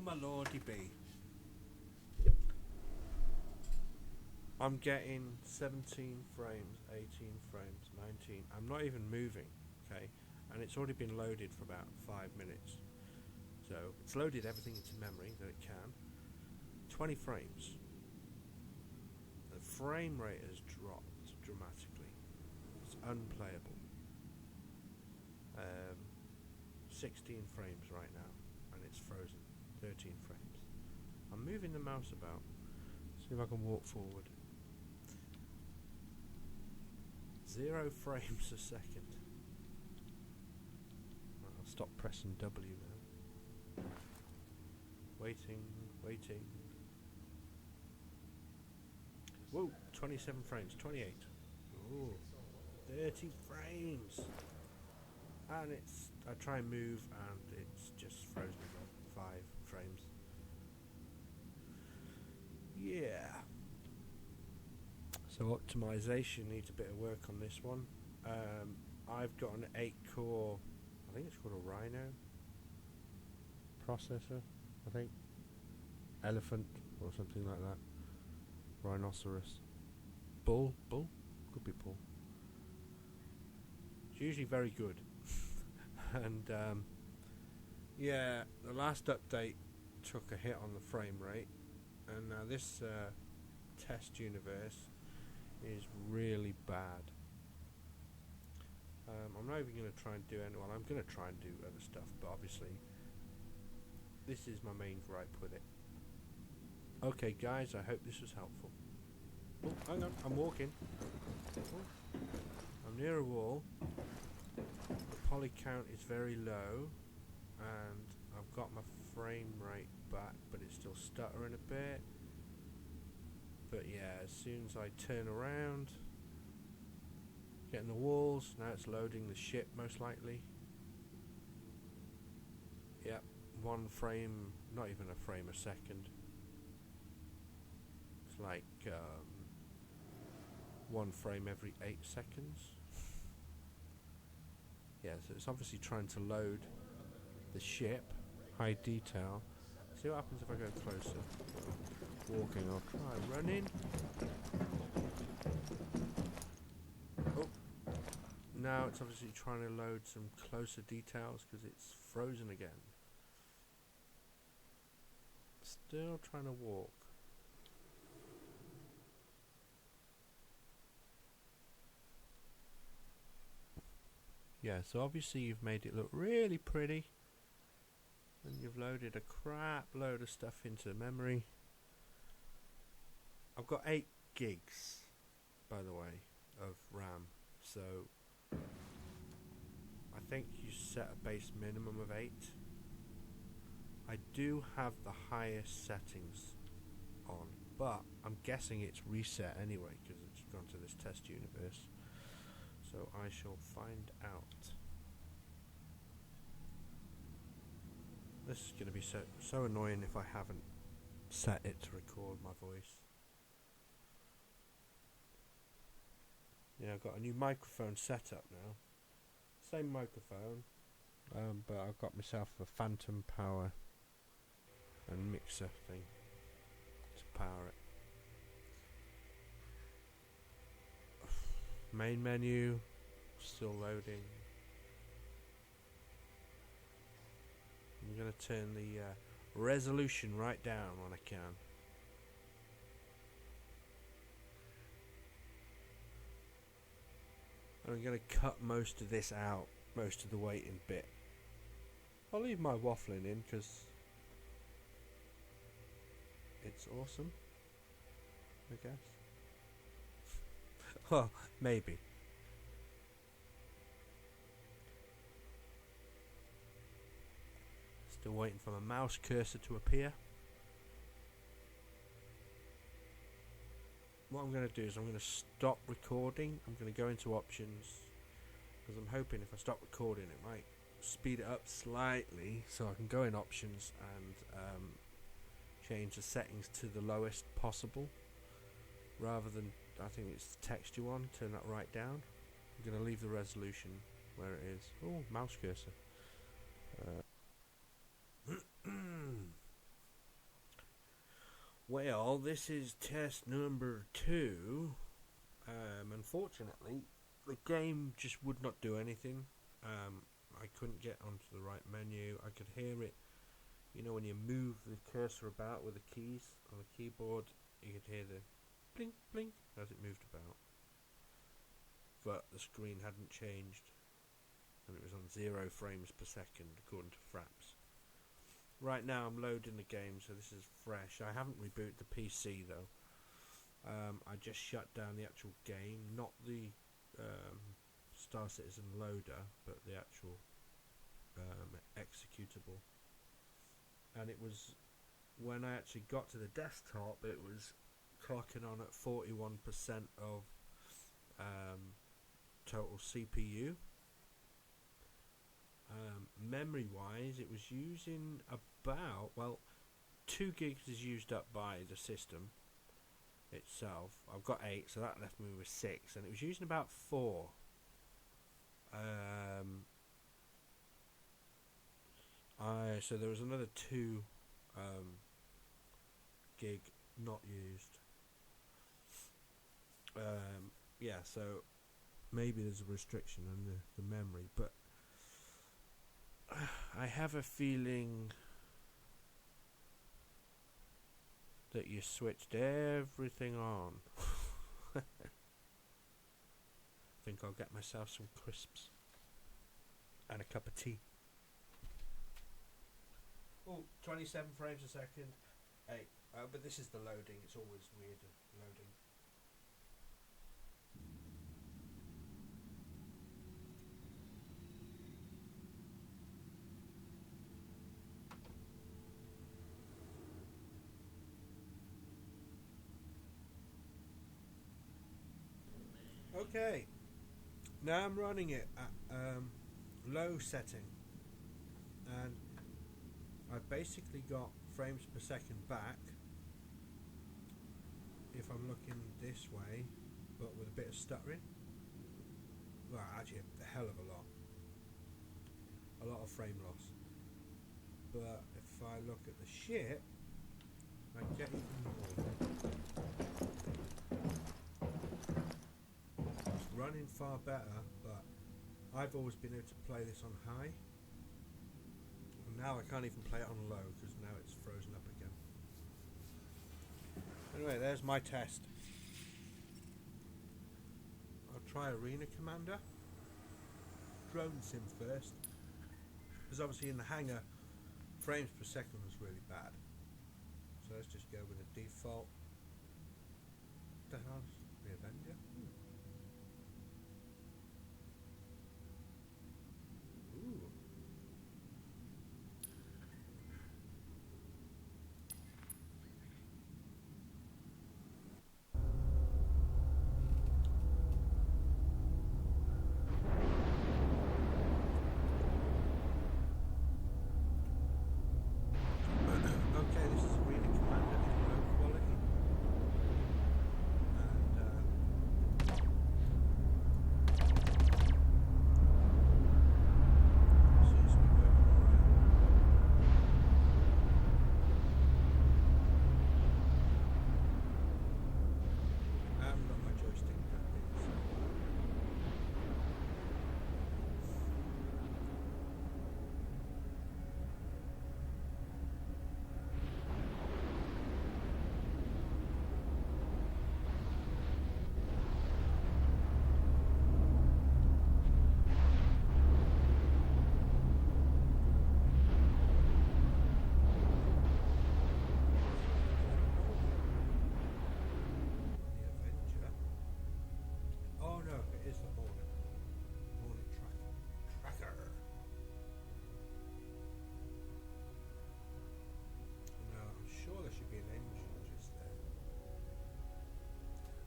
Oh my lordy be. I'm getting 17 frames, 18 frames, 19. I'm not even moving, okay? And it's already been loaded for about 5 minutes. So it's loaded everything into memory that it can. 20 frames. The frame rate has dropped dramatically. It's unplayable. 16 frames right now, and it's frozen. 13 frames. I'm moving the mouse about. See if I can walk forward. 0 frames a second. I'll stop pressing W now. Waiting. Whoa, 27 frames, 28. Ooh, 30 frames. And I try and move and it's just frozen again. 5 frames. Yeah. So optimization needs a bit of work on this one. I've got an 8-core, I think it's called a Rhino processor, I think. Elephant or something like that. Rhinoceros. Bull? Could be bull. It's usually very good. And yeah, the last update took a hit on the frame rate, and now this test universe is really bad. I'm not even going to try and do any. Well, I'm going to try and do other stuff, but obviously this is my main gripe with it. Okay, guys, I hope this was helpful. Oh, hang on, I'm walking. Oh, I'm near a wall. The poly count is very low, and I've got my frame rate back, but it's still stuttering a bit. But yeah, as soon as I turn around, getting the walls, now it's loading the ship most likely. Yep, 1 frame, not even a frame a second. It's like 1 frame every 8 seconds. Yeah, so it's obviously trying to load the ship, high detail. See what happens if I go closer. Walking, I'll try running. Oh, now it's obviously trying to load some closer details because it's frozen again. Still trying to walk. Yeah, so obviously you've made it look really pretty, and you've loaded a crap load of stuff into memory. I've got 8 gigs, by the way, of RAM, so I think you set a base minimum of 8. I do have the highest settings on, but I'm guessing it's reset anyway because it's gone to this test universe. So I shall find out. This is going to be so annoying if I haven't set it to record my voice. Yeah, I've got a new microphone set up now. Same microphone, but I've got myself a phantom power and mixer thing to power it. Main menu, still loading. I'm going to turn the resolution right down when I can. And I'm going to cut most of this out, most of the waiting bit. I'll leave my waffling in because it's awesome, I guess. Well, maybe. Still waiting for my mouse cursor to appear. What I'm going to do is I'm going to stop recording. I'm going to go into options because I'm hoping if I stop recording it might speed it up slightly so I can go in options and change the settings to the lowest possible rather than, I think it's the texture one, turn that right down. I'm going to leave the resolution where it is. Oh, mouse cursor. Well, this is test number 2. Unfortunately, the game just would not do anything. I couldn't get onto the right menu. I could hear it, you know, when you move the cursor about with the keys on the keyboard, you could hear the blink, blink as it moved about. But the screen hadn't changed, and it was on 0 frames per second according to Fraps. Right now I'm loading the game, so this is fresh. I haven't rebooted the PC though. I just shut down the actual game, not the StarCitizen loader, but the actual executable. And it was, when I actually got to the desktop, it was clocking on at 41% of total CPU. Memory wise, it was using about, well, 2 gigs is used up by the system itself. I've got 8, so that left me with 6, and it was using about 4. So there was another 2 gig not used. Yeah, so maybe there's a restriction on the memory, but I have a feeling that you switched everything on. I think I'll get myself some crisps and a cup of tea. Oh, 27 frames a second. Hey, but this is the loading. It's always weird loading. Okay, now I'm running it at low setting, and I've basically got frames per second back if I'm looking this way, but with a bit of stuttering. Well, actually a hell of a lot of frame loss. But if I look at the ship, I get even more. Running far better, but I've always been able to play this on high, and now I can't even play it on low because now it's frozen up again. Anyway, there's my test. I'll try Arena Commander. Drone sim first, because obviously in the hangar frames per second was really bad, so let's just go with the default. What the hell's the Avenger?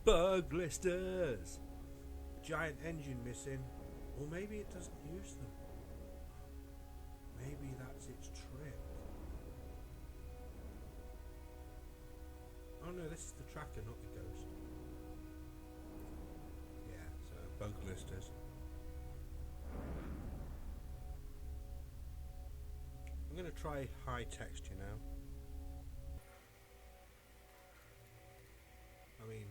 Bug listers! Giant engine missing. Or maybe it doesn't use them. Maybe that's its trick. Oh no, this is the tracker, not the ghost. Yeah, so bug listers. I'm going to try high texture now. mean,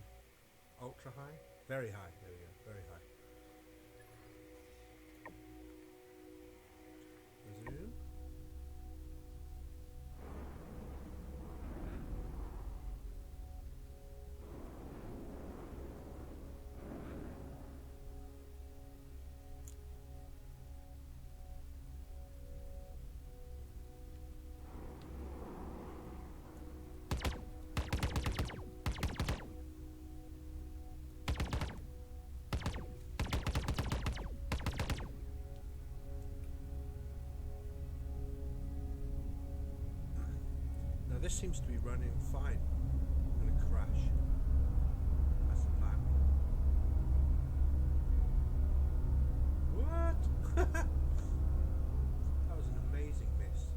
ultra high? Very high. There we go. Very high. Zoom. This seems to be running fine. I'm going to crash. That's the plan. What? That was an amazing miss.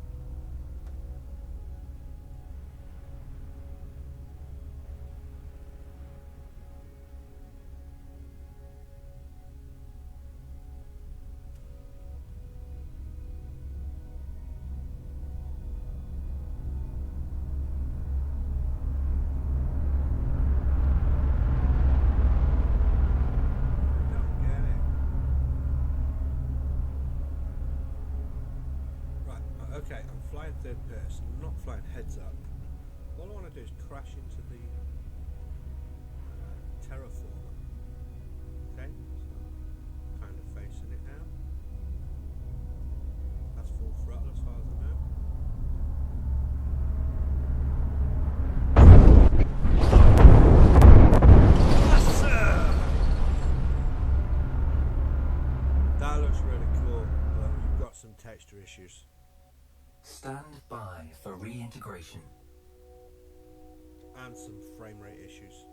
Okay, I'm flying third person, I'm not flying heads up. All I want to do is crash into the terraformer. Okay, so kind of facing it now. That's full throttle as far as I know. That looks really cool, but we've got some texture issues. Stand by for reintegration. And some frame rate issues.